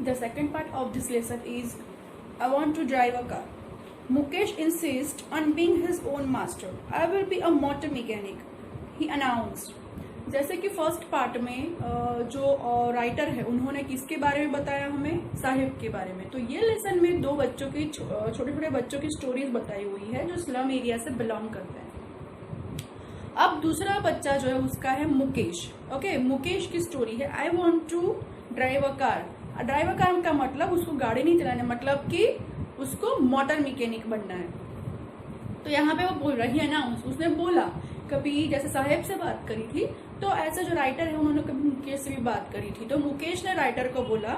The second part of this lesson is I want to drive a car. Mukesh insists on being his own master. I will be a motor mechanic, he announced. जैसे कि first part में जो writer है उन्होंने किसके बारे में बताया, हमें साहिब के बारे में। तो ये लेसन में दो बच्चों की छोटे छोटे बच्चों की स्टोरीज बताई हुई है जो स्लम एरिया से बिलोंग करते हैं। अब दूसरा बच्चा जो है उसका है मुकेश। ओके, मुकेश की स्टोरी है I want to drive a car. Drive a car का मतलब उसको गाड़ी नहीं चलाना, मतलब कि उसको मोटर मैकेनिक बनना है। तो यहाँ पे वो बोल रही है ना, उसने बोला कभी जैसे साहेब से बात करी थी, तो ऐसा जो राइटर है उन्होंने कभी मुकेश से भी बात करी थी। तो मुकेश ने राइटर को बोला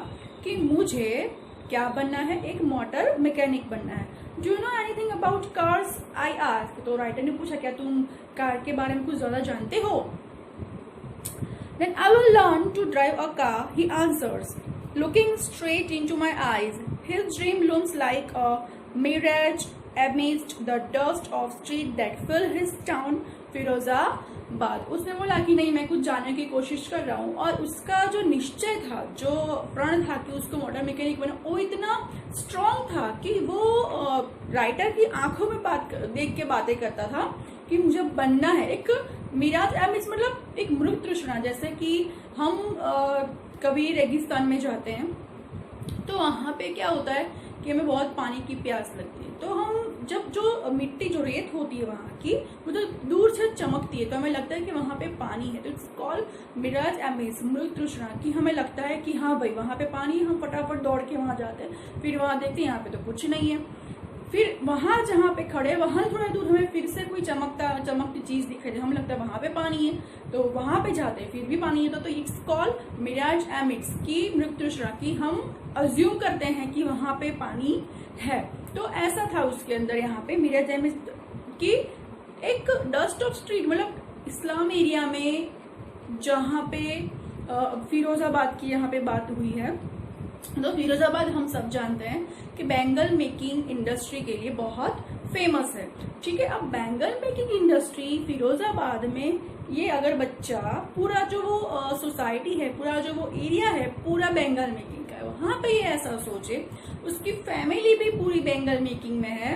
कि मुझे क्या बनना है, एक मोटर मैकेनिक बनना है। Do you know anything about cars, I asked. तो राइटर ने पूछा क्या तुम कार के बारे में कुछ ज्यादा जानते हो। Then I will learn to drive a car, he answers, looking straight into my eyes. His dream looms like a mirage amidst the dust of street that fill his town, Firozabad. उसने बोला कि नहीं, मैं कुछ जानने की कोशिश कर रहा हूँ, और उसका जो निश्चय था, जो प्रण था कि उसको मोटर मैकेनिक बना, वो इतना स्ट्रांग था कि वो राइटर की आंखों में देख के बातें करता था कि मुझे बनना है एक मिराज एमिस, मतलब एक मृग तृष्णा। जैसे कि हम कभी रेगिस्तान में जाते हैं तो वहां पे क्या होता है कि हमें बहुत पानी की प्यास लगती है, तो हम जब जो मिट्टी जो रेत होती है वहां की वो तो दूर से चमकती है, तो हमें लगता है कि वहां पे पानी है। तो इट्स कॉल्ड मिराज एमिस, मृग तृष्णा, कि हमें लगता है कि हाँ भाई वहां पे पानी है, हम फटाफट दौड़ के वहां जाते हैं, फिर वहां देखते हैं यहाँ पे तो कुछ नहीं है। फिर वहां जहाँ पे खड़े वहां थोड़ा दूर हमें फिर से कोई चमकती चीज दिख रही है, हमें लगता है वहां पे पानी है, तो वहां पे जाते हैं फिर भी पानी है। तो इट्स कॉल्ड मिराज एमिट्स की मृग तृष्णा, की हम अज्यूम करते हैं कि वहां पे पानी है। तो ऐसा था उसके अंदर यहाँ पे मिराज एमिट्स की एक डस्ट ऑफ स्ट्रीट, मतलब इस्लाम एरिया में जहाँ पे फिरोजाबाद की यहाँ पे बात हुई है। तो फिरोजाबाद हम सब जानते हैं कि बैंगल मेकिंग इंडस्ट्री के लिए बहुत फेमस है। ठीक है, अब बैंगल मेकिंग इंडस्ट्री फिरोजाबाद में, ये अगर बच्चा पूरा जो वो सोसाइटी है, पूरा जो वो एरिया है, पूरा बैंगल मेकिंग का है, वहां पे ये ऐसा सोचे, उसकी फैमिली भी पूरी बैंगल मेकिंग में है,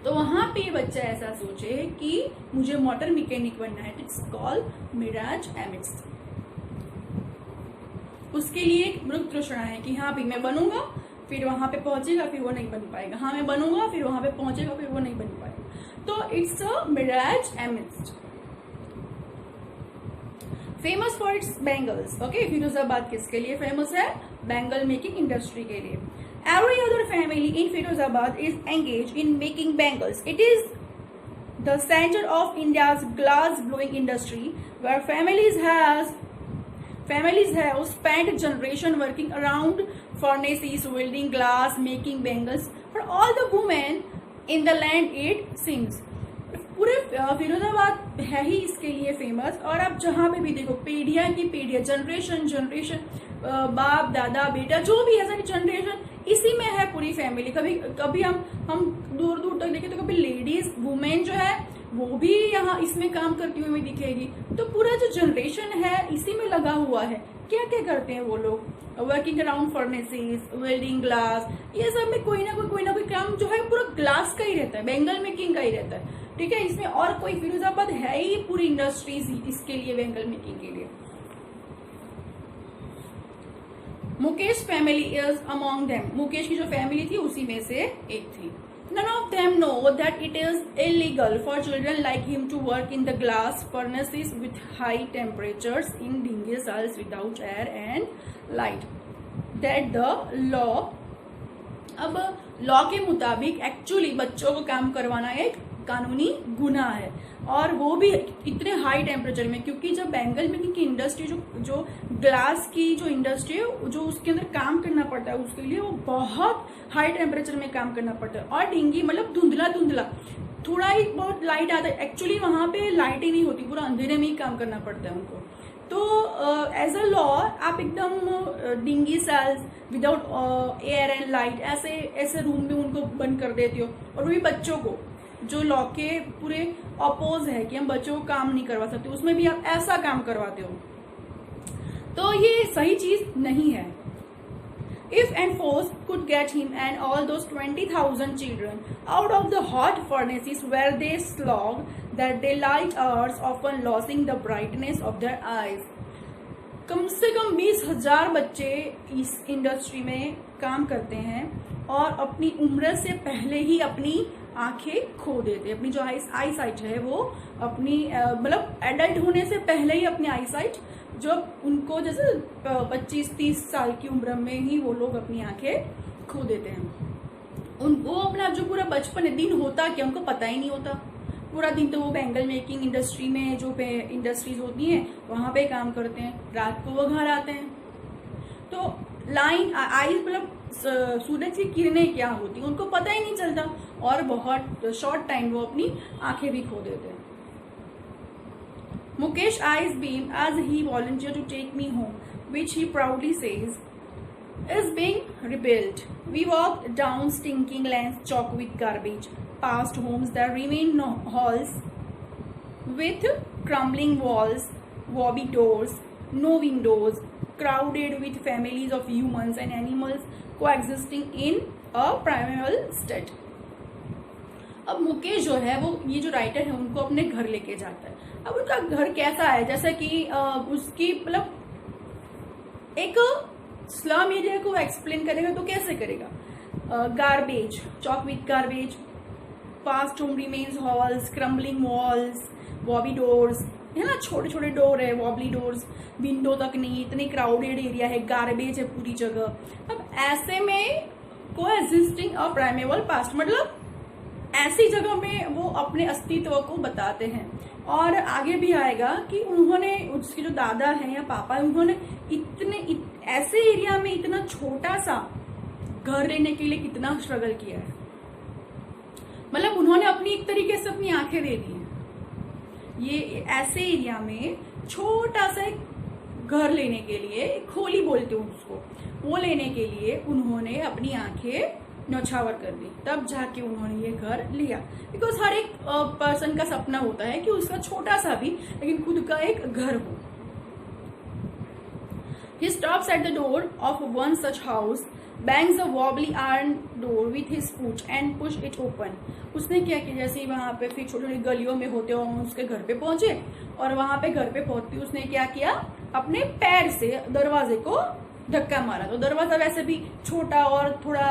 तो वहां पे बच्चा ऐसा सोचे कि मुझे मोटर मैकेनिक बनना है। It's called mirage emits. उसके लिए एक मृग तृष्णा है कि हाँ भाई मैं बनूंगा, फिर वहां पे पहुंचेगा, फिर वो नहीं बन पाएगा, हाँ मैं बनूंगा, फिर वहां पे पहुंचेगा, फिर वो नहीं बन पाएगा। तो it's a mirage amidst, famous for its bangles. Okay, Firozabad किसके लिए फेमस है? बैंगल मेकिंग इंडस्ट्री के लिए। Every other family in Firozabad is engage in making bangles. It is the centre of India's glass blowing industry, where families have spent generation working around furnaces, welding glass, making bangles for all the women in the land, it seems. पूरे फिरोजाबाद है ही इसके लिए famous. और आप जहाँ पे भी देखो, पीढ़ियां की पीढ़ियां, जनरेशन बाप दादा बेटा जो भी है सारी जनरेशन इसी में है पूरी फैमिली। कभी हम दूर दूर तक देखें तो कभी लेडीज वुमेन जो है वो भी यहाँ इसमें काम करती हुई दिखेगी। तो पूरा जो जनरेशन है इसी में लगा हुआ है। क्या क्या करते हैं वो लोग? Working around furnaces, welding glass, ये सब में कोई ना कोई काम जो है पूरा ग्लास का ही रहता है, बैंगल मेकिंग का ही रहता है। ठीक है, इसमें और कोई फिरोजाबाद है ही पूरी इंडस्ट्रीज इसके लिए, बैंगल मेकिंग के लिए। Mukesh family is among them. Mukesh की जो फैमिली थी उसी में से एक थी। None of them know that it is illegal for children like him to work in the glass furnaces with high temperatures in dingy cells without air and light. That the law, अब law के मुताबिक actually बच्चों को काम करवाना एक कानूनी गुनाह है, और वो भी इतने हाई टेम्परेचर में, क्योंकि जब बैंगल मेकिंग की इंडस्ट्री जो ग्लास की जो इंडस्ट्री है जो उसके अंदर काम करना पड़ता है, उसके लिए वो बहुत हाई टेम्परेचर में काम करना पड़ता है। और डिंगी मतलब धुंधला, थोड़ा ही बहुत लाइट आता है, एक्चुअली वहां पे लाइट ही नहीं होती, पूरा अंधेरे में ही काम करना पड़ता है उनको। तो एज अ लॉ आप एकदम dingy cells without air and light ऐसे रूम में उनको बंद कर देते हो, और वो भी बच्चों को, जो लॉ के पूरे अपोज है कि हम बच्चों को काम नहीं करवा सकते, उसमें भी आप ऐसा काम करवाते हो। तो ये सही चीज नहीं है। If and force could get him and all those 20,000 children out of the hot furnaces where they slog that daylight hours, often losing the brightness of their eyes. कम से कम 20,000 बच्चे इस इंडस्ट्री में काम करते हैं और अपनी उम्र से पहले ही अपनी आंखें खो देते हैं। अपनी जो आई साइट है वो अपनी मतलब एडल्ट होने से पहले ही अपनी आई साइट, जब उनको जैसे 25-30 साल की उम्र में ही वो लोग अपनी आंखें खो देते हैं। उनको अपना जो पूरा बचपन दिन होता क्या उनको पता ही नहीं होता। पूरा दिन तो वो बैंगल मेकिंग इंडस्ट्री में जो इंडस्ट्रीज होती हैं वहां पे काम करते हैं, रात को वो घर आते हैं। तो लाइन आई मतलब सूरज की किरणें क्या होती हैं उनको पता ही नहीं चलता और बहुत शॉर्ट टाइम वो अपनी आंखें भी खो देते हैं। Mukesh eyes beam as he volunteered to take me home, which he proudly says is being rebuilt. We walked down stinking lanes choked with garbage, past homes that remain halls with crumbling walls, wobbly doors, no windows, crowded with families of humans and animals coexisting in a primal state. अब मुकेश जो है वो ये जो writer है उनको अपने घर लेके जाता है। अब उनका घर कैसा है, जैसा कि उसकी मतलब एक स्लम एरिया को एक्सप्लेन करेगा तो कैसे करेगा। Garbage, choke with garbage, past home remains halls, crumbling walls, wobbly doors, है ना, छोटे छोटे डोर है, वॉबली डोर्स, विंडो तक नहीं, इतनी क्राउडेड एरिया है, गार्बेज है पूरी जगह। अब ऐसे में कोएग्जिस्टिंग अ प्राइमेवल पास्ट, मतलब ऐसी जगह में वो अपने अस्तित्व को बताते हैं। और आगे भी आएगा कि उन्होंने, उसके जो दादा हैं या पापा है, उन्होंने ऐसे एरिया में इतना छोटा सा घर लेने के लिए कितना स्ट्रगल किया है। मतलब उन्होंने अपनी एक तरीके से अपनी आंखें दे दी हैं। ये ऐसे एरिया में छोटा सा एक घर लेने के लिए, खोली बोलते हैं उसको, वो लेने के लिए उन्होंने अपनी आंखें न्यौछावर कर दी, तब जाके उन्होंने ये घर लिया। बिकॉज हर एक पर्सन का सपना होता है कि उसका छोटा सा भी लेकिन खुद का एक घर हो। He stops at the door of one such house, bangs a wobbly iron door with his foot and push it open. उसने क्या किया, जैसे ही वहां पे फिर छोटी छोटी गलियों में होते हुए उसके घर पे पहुंचे और वहां पे घर पे पहुंचते उसने क्या किया, अपने पैर से दरवाजे को धक्का मारा। तो दरवाजा वैसे भी छोटा और थोड़ा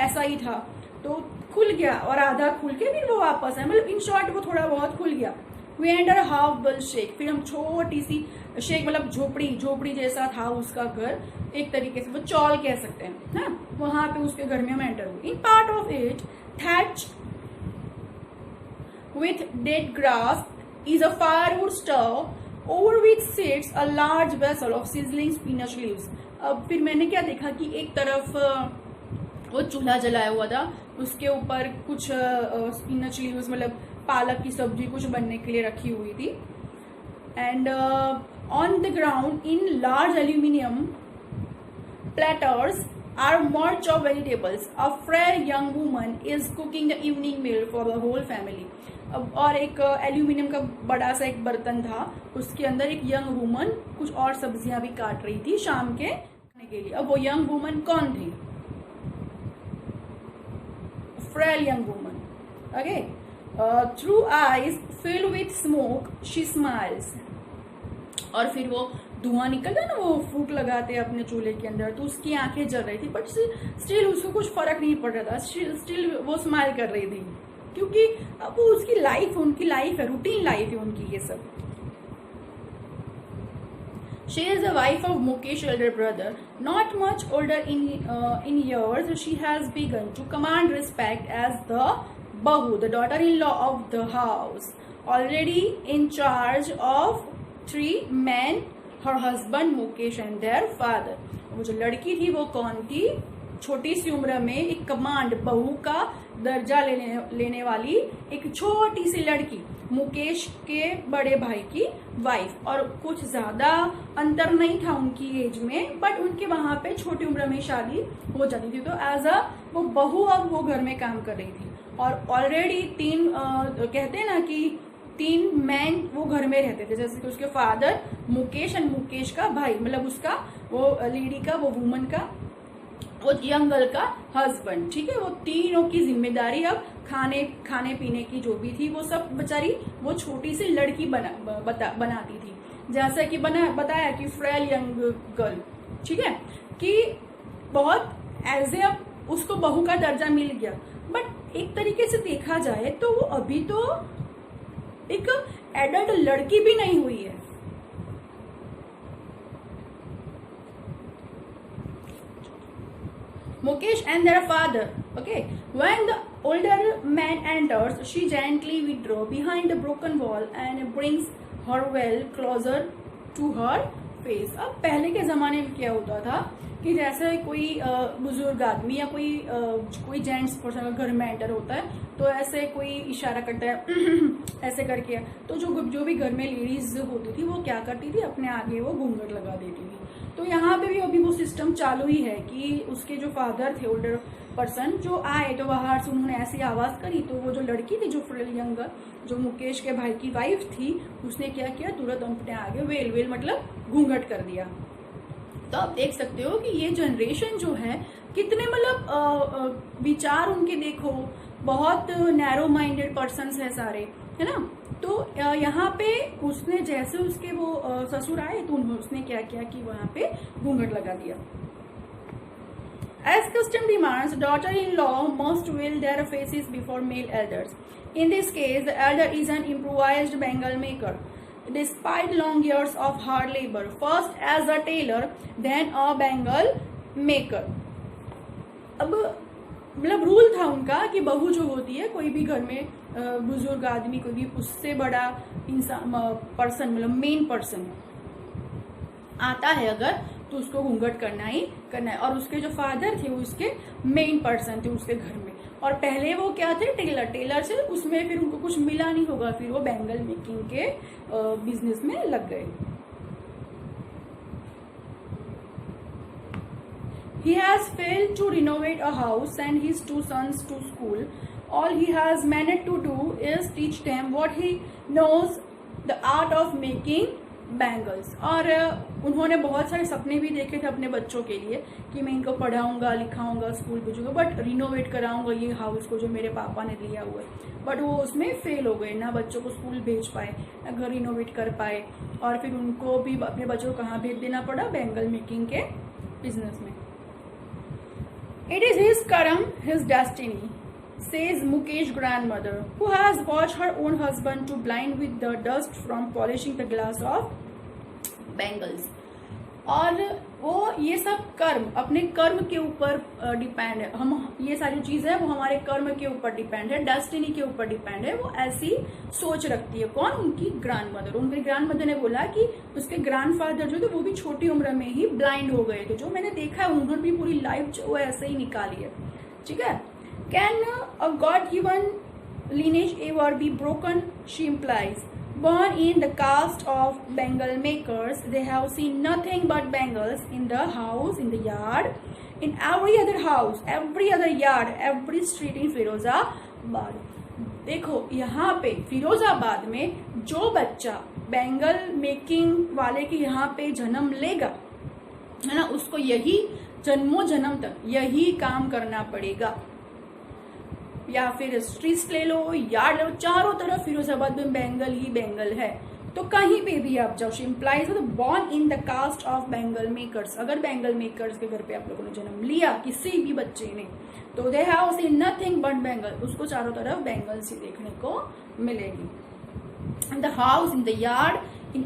ऐसा ही था, तो खुल गया और आधा खुल के फिर वो वापस है, मतलब इन शॉर्ट वो थोड़ा बहुत खुल गया। वी एंटर हाफ बल शेक, फिर हम छोटी सी शेक, मतलब झोपड़ी जैसा था उसका घर, एक तरीके से वो चौल कह सकते हैं ना, वहां पे उसके घर में हम एंटर हुए। In part of it thatched with dead grass is a firewood stove over which sits a large vessel of sizzling spinach leaves. अब फिर मैंने क्या देखा कि एक तरफ वो चूल्हा जलाया हुआ था, उसके ऊपर कुछ स्पिनच लीव्स मतलब पालक की सब्जी कुछ बनने के लिए रखी हुई थी। And on the ground in large aluminium platters are much of vegetables. A frail young woman is cooking the evening meal for the whole family. अब और एक एल्यूमिनियम का बड़ा सा एक बर्तन था, उसके अंदर एक यंग वुमन कुछ और सब्जियां भी काट रही थी शाम के खाने के लिए। अब वो यंग वुमन कौन थी? Frail young woman. Okay, through eyes filled with smoke she smiles. और फिर वो धुआं निकलता है ना, वो फूक लगाते हैं अपने चूल्हे के अंदर, तो उसकी आंखें जल रही थी, बट स्टिल उसको कुछ फर्क नहीं पड़ रहा था, स्टिल वो स्माइल कर रही थी, क्योंकि अब वो उसकी लाइफ, उनकी लाइफ है, रूटीन लाइफ है उनकी ये सब। She is the wife of Mukesh's elder brother, not much older in years. She has begun to command respect as the bahu, the daughter-in-law of the house, already in charge of 3 men, her husband Mukesh and their father. वो जो लड़की थी वो कौन थी? छोटी सी उम्र में एक कमांड, बहू का दर्जा लेने वाली एक छोटी सी लड़की, मुकेश के बड़े भाई की वाइफ। और कुछ ज्यादा अंतर नहीं था उनकी एज में, बट उनके वहां पे छोटी उम्र में शादी हो जाती थी, तो एज अ वो बहू अब वो घर में काम कर रही थी। और ऑलरेडी 3 कहते हैं ना कि 3 मैन वो घर में रहते थे, जैसे कि उसके फादर मुकेश एंड मुकेश का भाई, मतलब उसका वो लेडी का, वो वुमन का, वो यंग गर्ल का हस्बैंड, ठीक है। वो तीनों की जिम्मेदारी अब खाने पीने की जो भी थी वो सब बेचारी वो छोटी सी लड़की बनाती थी, जैसा कि बताया कि फ्रेल यंग गर्ल, ठीक है, कि बहुत एज ए अब उसको बहू का दर्जा मिल गया। बट एक तरीके से देखा जाए तो वो अभी तो एक एडल्ट लड़की भी नहीं हुई है। Mukesh and their father. Okay, when the older man enters, she gently withdraws behind the broken wall and brings her well closer to her face. अब पहले के जमाने में क्या होता था कि जैसे कोई बुजुर्ग आदमी या कोई जेंट्स पर्सन घर में एंटर होता है तो ऐसे कोई इशारा करता है ऐसे करके, तो जो भी घर में लेडीज होती थी वो क्या करती थी, अपने आगे वो घूंघट लगा देती थी। तो यहाँ पे भी अभी वो सिस्टम चालू ही है कि उसके जो फादर थे ओल्डर पर्सन जो आए तो बाहर से उन्होंने ऐसी आवाज करी, तो वो जो लड़की थी जो फ्रेल यंग जो मुकेश के भाई की वाइफ थी उसने क्या किया, तुरंत अपने आगे वेल मतलब घूंघट कर दिया। तो आप देख सकते हो कि ये जनरेशन जो है कितने मतलब विचार उनके देखो, बहुत नैरो माइंडेड पर्सन्स है सारे, है ना। तो यहाँ पे उसने जैसे उसके वो ससुर आए तो उसने क्या किया कि वहां पे घूंघट लगा दिया। As custom demands, daughter-in-law must veil their faces before male elders. In this case, the elder is an improvised bangle maker. Despite long years of hard labor, first as a tailor, then a bangle maker. अब मतलब rule था उनका कि बहू जो होती है कोई भी घर में बुजुर्ग आदमी, कोई भी उससे बड़ा इंसान पर्सन मतलब मेन पर्सन आता है अगर तो उसको घूंघट करना ही करना है। और उसके जो फादर थे वो उसके मेन पर्सन थे उसके घर में, और पहले वो क्या थे, टेलर से उसमें फिर उनको कुछ मिला नहीं होगा, फिर वो बैंगल मेकिंग के बिजनेस में लग गए। He has failed to renovate a house, send his two sons to school. All he has managed to do is teach them what he knows, the art of making bangles. और उन्होंने बहुत सारे सपने भी देखे थे अपने बच्चों के लिए कि मैं इनको पढ़ाऊंगा, लिखाऊंगा, स्कूल भेजूंगा, बट रिनोवेट कराऊंगा ये हाउस को जो मेरे पापा ने लिया हुआ है। बट वो उसमें फेल हो गए, ना बच्चों को स्कूल भेज पाए, ना घर रिनोवेट कर पाए, और फिर उनको भी अपने बच्चों को कहाँ भेज देना पड़ा, बैंगल मेकिंग के बिजनेस में। It is his karam, his destiny, says Mukesh grandmother, who has watched her own husband to blind with the dust from polishing the glass of bangles. और वो ये सब कर्म अपने कर्म के ऊपर डिपेंड है। हम ये सारी चीजें वो हमारे कर्म के ऊपर डिपेंड है, डेस्टिनी के ऊपर डिपेंड है। वो ऐसी सोच रखती है। कौन? उनकी ग्रैंडमदर। उनके ग्रैंडमदर ने बोला कि उसके ग्रैंडफादर जो थे वो भी छोटी उम्र में ही ब्लाइंड हो गए थे। जो मैंने देखा है उन्होंने भी पूरी लाइफ जो है ऐसे ही निकाली है, ठीक है। Can a God given lineage ever be broken? She implies. Born in the caste of bangle makers, they have seen nothing but bangles in the house, in the yard, in every other house, every other yard, every street in Firozabad. देखो यहाँ पे फिरोजाबाद में जो बच्चा bangle making वाले के यहाँ पे जन्म लेगा, है ना, उसको यही जन्मों जन्म तक यही काम करना पड़ेगा। या फिर स्ट्रीट्स ले लो, यार्ड ले लो, चारों तरफ फिरोजाबाद में बैंगल ही बैंगल है। तो कहीं पे भी आप जाओ, implies who born in the caste of bangle makers. अगर बैंगल मेकर्स के घर पे आप लोगों ने जन्म लिया किसी भी बच्चे ने, तो they have seen nothing but bangle. उसको चारों तरफ बैंगल्स ही देखने को मिलेगी। In the house, in the yard, in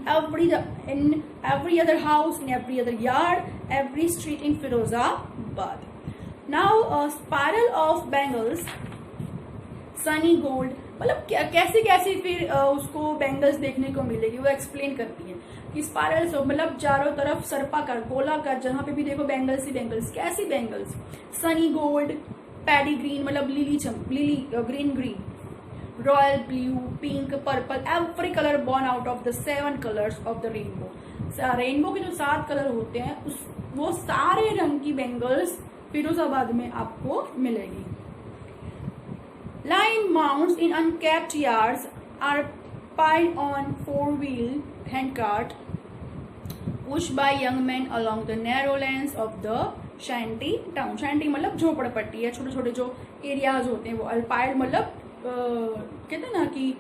every other house, in every other yard, every street in Firozabad. Now a spiral of bangles, Sunny gold, मतलब कैसी कैसी फिर उसको बैंगल्स देखने को मिलेगी। वो एक्सप्लेन करती है कि स्पाइरल्स मतलब चारों तरफ सर्पाकार, गोलाकार, जहां पे भी देखो बैंगल्स ही बैंगल्स। कैसी bangles? Sunny gold, paddy green मतलब lily green, royal blue, pink, purple, every colour born out of the 7 colours of the rainbow. Rainbow के जो 7 कलर होते हैं वो सारे रंग की बैंगल्स फिरोजाबाद में आपको मिलेगी। Line mounts in uncapped yards are piled on 4-wheel handcart. Push by young man along the narrow lanes of the shanty town. Shanty मतलब झोपड़पट्टी है, छोटे छोटे जो एरियाज होते हैं वो। अल्पाइड मतलब कहते हैं ना कि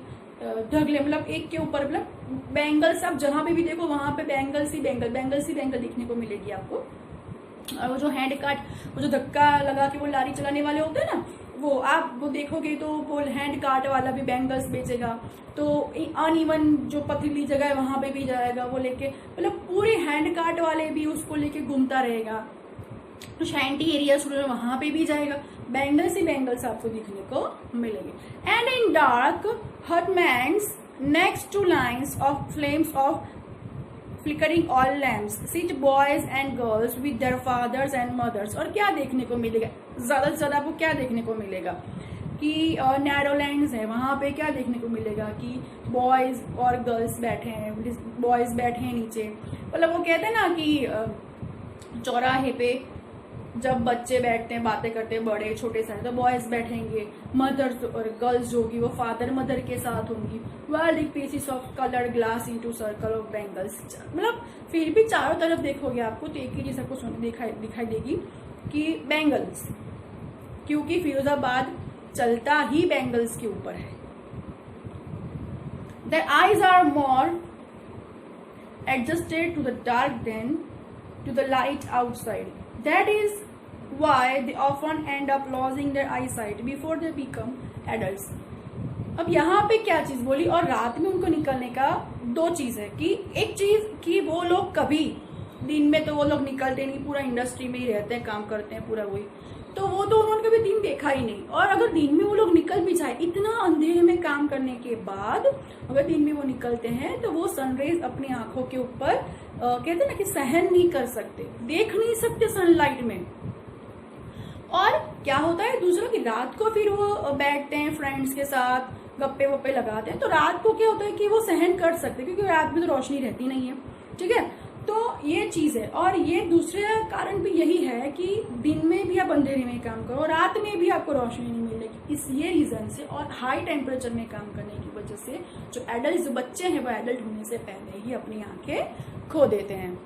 ढगले, मतलब एक के ऊपर, मतलब बैंगल्स, आप जहां पे भी देखो वहां पे बैंगल्स ही बैंगल, बैंगल्स ही बैंगल दिखने को मिलेगी आपको। और वो जो हैंड काट, वो जो धक्का लगा के वो लारी चलाने वाले होते हैं ना, वो देखोगे तो वो हैंड काट वाला भी बैंगल्स बेचेगा। तो अनइवन जो पथरीली जगह है वहां पे भी जाएगा वो लेके, मतलब पूरे हैंड काट वाले भी उसको लेके घूमता रहेगा। तो शैंटी एरिया वहां पे भी जाएगा, बैंगल्स ही बैंगल्स आपको दिखने को मिलेंगे। And in dark hutments next to lines of flames of flickering oil lamps sit boys and girls with their fathers and mothers. और क्या देखने को मिलेगा, ज्यादा से ज्यादा आपको क्या देखने को मिलेगा कि नैरो लैंड्स है, वहां पे क्या देखने को मिलेगा कि बॉयज और गर्ल्स बैठे हैं, बॉयज बैठे हैं नीचे। मतलब वो कहते हैं ना कि चौराहे पे जब बच्चे बैठते हैं बातें करते हैं, बड़े छोटे सारे, तो बॉयज बैठेंगे, मदर्स और गर्ल्स जो होगी वो फादर मदर के साथ होंगी। World pieces of coloured glass into circle of bangles. मतलब फिर भी चारों तरफ देखोगे आपको तो एक ही चीज आपको दिखाई देगी कि बैंगल्स, क्योंकि फिरोजाबाद चलता ही बैंगल्स के ऊपर है। Their eyes are more adjusted to the dark than to the light outside. That is why they often end up losing their eyesight before they become adults. अब यहाँ पे क्या चीज बोली, और रात में उनको निकलने का दो चीज है कि एक चीज कि वो लोग कभी दिन में तो वो लोग निकलते नहीं, पूरा इंडस्ट्री में ही रहते हैं, काम करते हैं पूरा वही, तो वो तो उन्होंने कभी दिन देखा ही नहीं। और अगर दिन में वो लोग निकल भी जाए, इतना अंधेरे में काम करने के बाद अगर दिन में वो निकलते हैं तो वो सनरेज अपनी आंखों के ऊपर कहते हैं ना कि सहन नहीं कर सकते, देख नहीं सकते सनलाइट में। और क्या होता है दूसरा कि रात को फिर वो बैठते हैं फ्रेंड्स के साथ, गप्पे वप्पे लगाते हैं, तो रात को क्या होता है कि वो सहन कर सकते, क्योंकि रात में तो रोशनी रहती नहीं है। ठीक है, तो ये चीज है। और ये दूसरा कारण भी यही है कि दिन में भी आप अंधेरे में काम करो, रात में भी आपको रोशनी नहीं मिलेगी, इस ये रीजन से। और हाई टेम्परेचर में काम करने की वजह से जो एडल्ट, जो बच्चे हैं वो एडल्ट होने से पहले ही अपनी आंखें खो देते हैं।